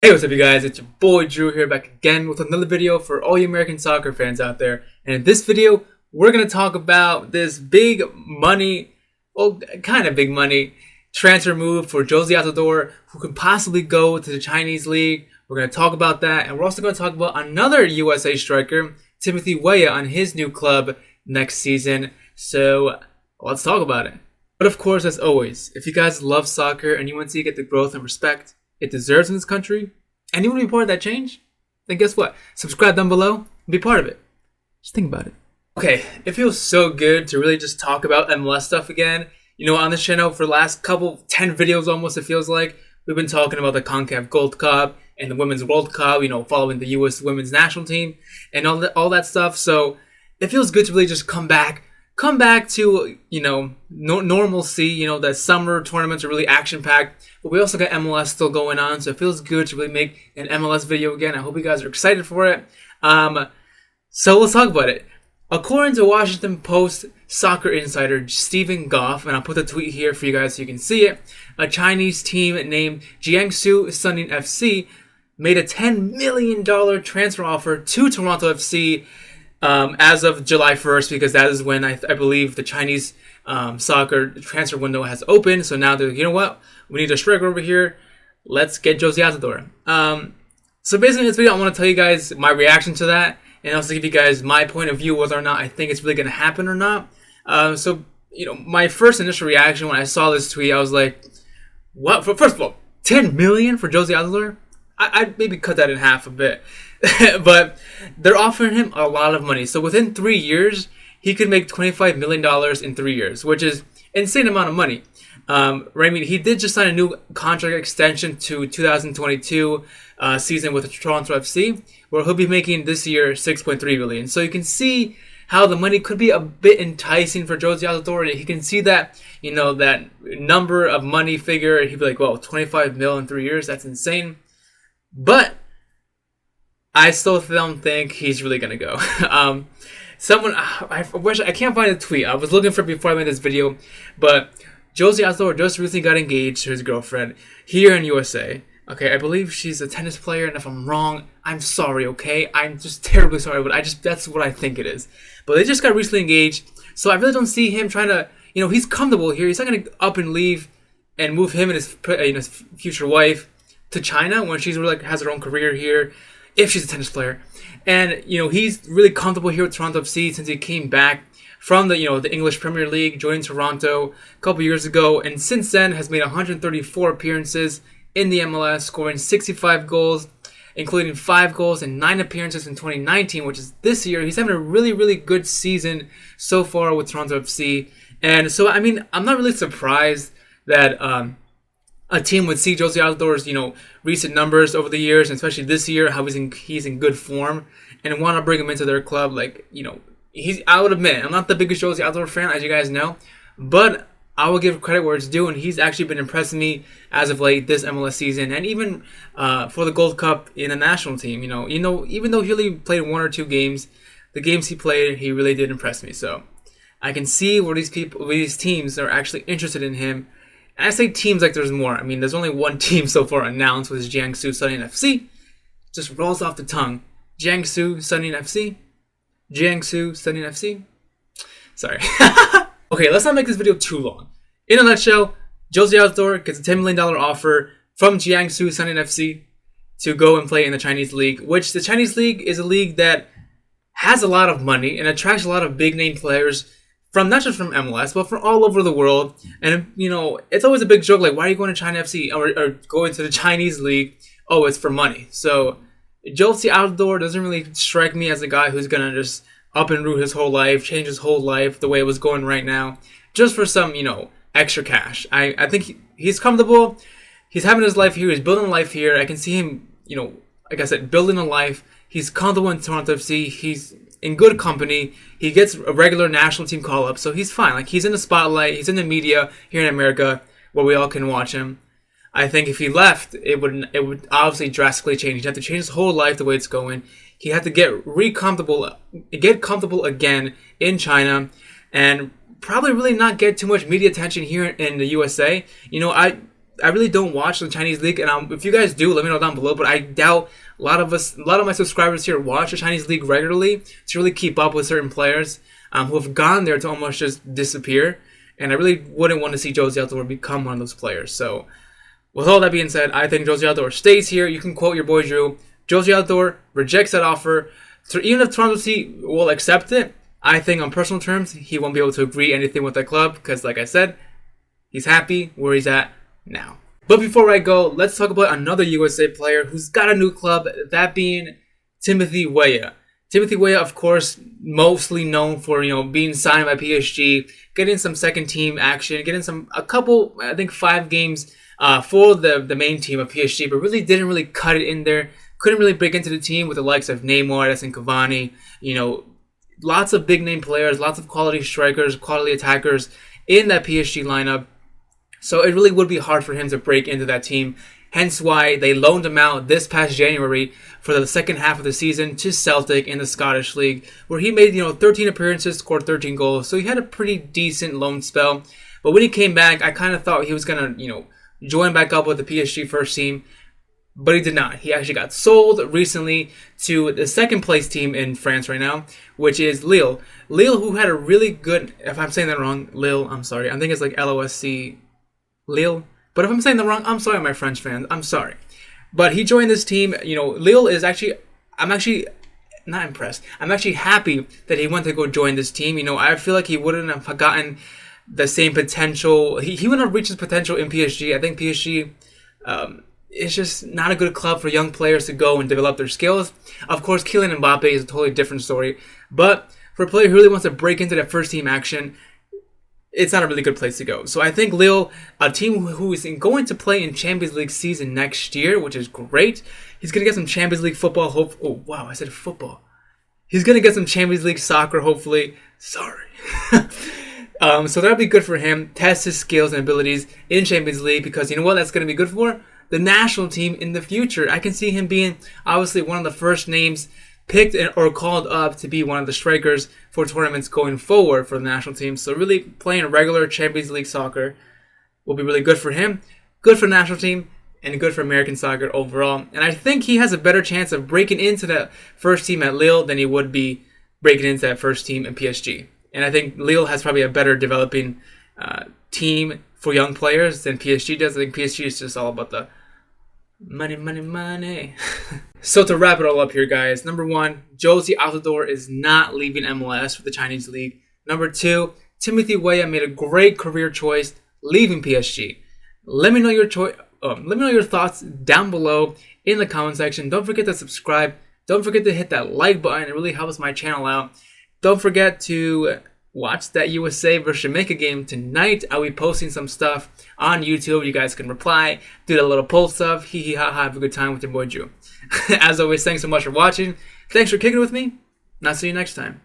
Hey, what's up you guys, it's your boy Drew here back again with another video for all you American soccer fans out there. And in this video, we're going to talk about this big money, well, kind of big money, transfer move for Jozy Altidore, who could possibly go to the Chinese league. We're going to talk about that, and we're also going to talk about another USA striker, Timothy Weah, on his new club next season. So let's talk about it. But of course, as always, if you guys love soccer and you want to see it get the growth and respect it deserves in this country, and you want to be part of that change, then guess what? Subscribe down below and be part of it. Just think about it. Okay, it feels so good to really just talk about MLS stuff again. You know, on this channel for the last 10 videos almost, it feels like, we've been talking about the CONCACAF Gold Cup and the Women's World Cup, you know, following the U.S. women's national team and all that stuff. So it feels good to really just come back to, you know, normalcy. You know, the summer tournaments are really action-packed, but we also got MLS still going on, so it feels good to really make an MLS video again. I hope you guys are excited for it. So let's talk about it. According to Washington Post soccer insider Stephen Goff, and I'll put the tweet here for you guys so you can see it, a Chinese team named Jiangsu Suning FC made a $10 million transfer offer to Toronto FC as of July 1st, because that is when I believe the Chinese soccer transfer window has opened. So now they're like, you know what? We need a striker over here. Let's get Jozy Altidore. So basically in this video, I want to tell you guys my reaction to that, and also give you guys my point of view whether or not I think it's really going to happen or not. So, you know, my first initial reaction when I saw this tweet, I was like, what? First of all, $10 million for Jozy Altidore? I'd maybe cut that in half a bit. But they're offering him a lot of money. So within 3 years, he could make $25 million in 3 years, which is insane amount of money. Right? I mean, he did just sign a new contract extension to 2022 season with Toronto FC, where he'll be making this year $6.3 million. So you can see how the money could be a bit enticing for Jozy Altidore. He can see that, you know, that number of money figure. He'd be like, well, 25 mil in 3 years, that's insane. But I still don't think he's really gonna go. I wish I can't find a tweet. I was looking for it before I made this video, but Jozy Altidore just recently got engaged to his girlfriend here in USA. Okay, I believe she's a tennis player, and if I'm wrong, I'm sorry. Okay, I'm just terribly sorry, but that's what I think it is. But they just got recently engaged, so I really don't see him trying to. You know, he's comfortable here. He's not gonna up and leave and move him and his future wife to China when she's really has her own career here, if she's a tennis player. And, you know, he's really comfortable here with Toronto FC since he came back from the English Premier League, joined Toronto a couple years ago, and since then has made 134 appearances in the MLS, scoring 65 goals, including 5 goals and 9 appearances in 2019, which is this year. He's having a really, really good season so far with Toronto FC. And so, I mean, I'm not really surprised that a team would see Jozy Altidore's, you know, recent numbers over the years, and especially this year, how he's in good form, and want to bring him into their club. Like, you know, I would admit, I'm not the biggest Jozy Altidore fan, as you guys know, but I will give credit where it's due, and he's actually been impressing me as of late this MLS season, and even for the Gold Cup in the national team. You know, even though he only played 1 or 2 games, the games he played, he really did impress me. So I can see where these teams are actually interested in him. And I say teams like there's more. I mean, there's only one team so far announced, which is Jiangsu Suning FC. Just rolls off the tongue. Jiangsu Suning FC. Jiangsu Suning FC. Sorry. Okay, let's not make this video too long. In a nutshell, Jozy Altidore gets a $10 million offer from Jiangsu Suning FC to go and play in the Chinese league, which the Chinese league is a league that has a lot of money and attracts a lot of big name players from not just from MLS, but from all over the world. And, you know, it's always a big joke, like, why are you going to China FC or going to the Chinese league? Oh, it's for money. So Jozy Altidore doesn't really strike me as a guy who's going to just up and root his whole life, change his whole life the way it was going right now, just for some, you know, extra cash. I think he's comfortable. He's having his life here. He's building a life here. I can see him, you know, like I said, building a life. He's comfortable in Toronto FC. He's in good company. He gets a regular national team call-up, so he's fine. Like, he's in the spotlight. He's in the media here in America where we all can watch him. I think if he left, it would obviously drastically change. He'd have to change his whole life the way it's going. He'd have to get comfortable again in China, and probably really not get too much media attention here in the USA. You know, I really don't watch the Chinese league, and if you guys do, let me know down below. But I doubt a lot of my subscribers here watch the Chinese league regularly to really keep up with certain players who have gone there to almost just disappear. And I really wouldn't want to see Jozy Altidore become one of those players. So, with all that being said, I think Jozy Altidore stays here. You can quote your boy Drew. Jozy Altidore rejects that offer. So even if Toronto FC will accept it, I think on personal terms, he won't be able to agree anything with that club because, like I said, he's happy where he's at now. But before I go, let's talk about another USA player who's got a new club, that being Timothy Weah. Timothy Weah, of course, mostly known for, being signed by PSG, getting some second team action, getting a couple, I think 5 games for the main team of PSG, but really didn't really cut it in there. Couldn't really break into the team with the likes of Neymar, and Cavani, lots of big name players, lots of quality strikers, quality attackers in that PSG lineup. So it really would be hard for him to break into that team. Hence why they loaned him out this past January for the second half of the season to Celtic in the Scottish League, where he made 13 appearances, scored 13 goals. So he had a pretty decent loan spell. But when he came back, I kind of thought he was gonna join back up with the PSG first team. But he did not. He actually got sold recently to the second place team in France right now, which is Lille. Lille, who had a really good, if I'm saying that wrong, Lille, I'm sorry. I think it's like Losc, Lille. But if I'm saying that wrong, I'm sorry, my French fans. I'm sorry. But he joined this team. Lille is actually, I'm actually not impressed. I'm actually happy that he went to go join this team. I feel like he wouldn't have gotten the same potential. He wouldn't have reached his potential in PSG. I think PSG, it's just not a good club for young players to go and develop their skills. Of course, Kylian Mbappe is a totally different story. But for a player who really wants to break into that first team action, it's not a really good place to go. So I think Lille, a team who is going to play in Champions League season next year, which is great. He's going to get some Champions League football. Oh, wow, I said football. He's going to get some Champions League soccer, hopefully. Sorry. So that'll be good for him. Test his skills and abilities in Champions League because you know what that's going to be good for? The national team in the future. I can see him being obviously one of the first names picked or called up to be one of the strikers for tournaments going forward for the national team. So really playing regular Champions League soccer will be really good for him, good for the national team, and good for American soccer overall. And I think he has a better chance of breaking into that first team at Lille than he would be breaking into that first team in PSG. And I think Lille has probably a better developing team for young players than PSG does. I think PSG is just all about the money, money, money. So to wrap it all up here, guys. Number 1, Jozy Altidore is not leaving MLS for the Chinese League. Number 2, Timothy Weah made a great career choice leaving PSG. Let me know your let me know your thoughts down below in the comment section. Don't forget to subscribe. Don't forget to hit that like button. It really helps my channel out. Don't forget to watch that USA versus Jamaica game tonight. I'll be posting some stuff on YouTube. You guys can reply, do that little poll stuff. Hee hee ha ha. Have a good time with your boy Drew. As always, thanks so much for watching. Thanks for kicking it with me, and I'll see you next time.